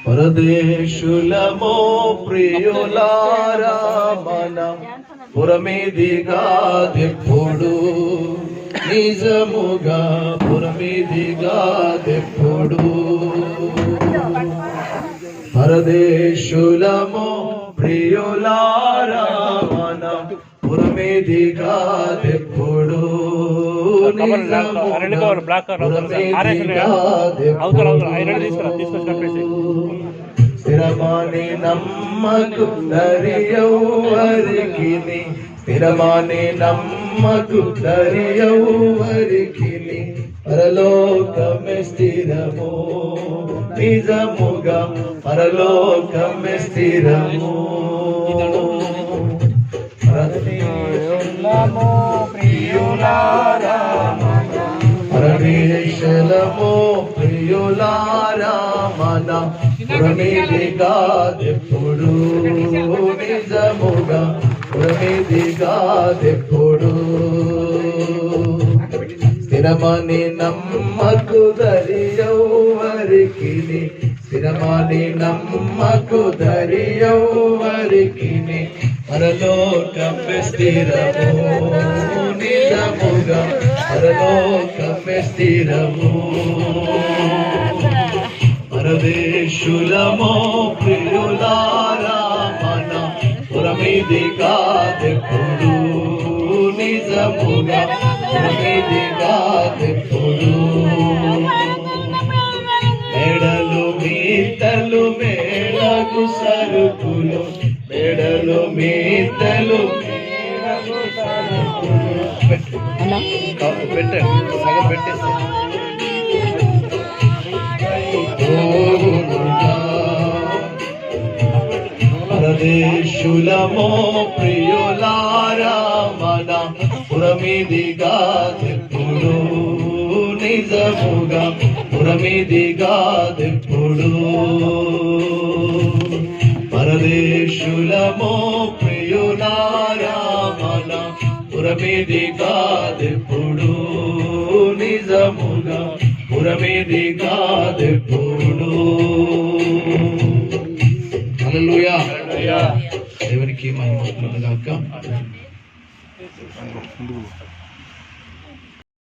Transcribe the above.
పరదేశులమో ప్రియులారా మన పురమీదిగా దెప్పుడు నిజముగా పురమీదిగా దెప్పుడు పరదేశులమో ప్రియులారా మన పురమీదిగా దెప్పుడు స్థిరమాని నమ్మకు దరియౌవరికి స్థిరమాని నమ్మకు దరియౌవరికి పరలోకమే స్థిరము నిజముగా పరలోకమే స్థిరము పరమేశ్వరమో ప్రియులారా మన పురమీదిగా దెప్పుడు నిజముగా పురమీదిగా దెప్పుడు స్థిరమని నమ్మకు దరియౌవరికి స్థిరమని నమ్మకు దరియౌవరికి పరలోకమే స్థిరము నిజముగా పరలోకమే స్థిరము పరదేశులమో ప్రియులారా మన పురమీదిగా దెప్పుడు నిజముగా పురమీదిగా దెప్పుడు మెడలు మీతలు మేళకు సరుకులు మెడలు మీతలు పెట్టండి సగం పెట్టేసి పరదేశులమో ప్రియులారా మన పురమీదిగా దెప్పుడు నిజముగా పురమీదిగా దెప్పుడు పరదేశులమో ప్రియులారా మన పురమీదిగా దెప్పుడు నిజముగా పురమీదిగా దెప్పుడు హల్లెలూయా దేవునికి మహిమ కలుగును గాక.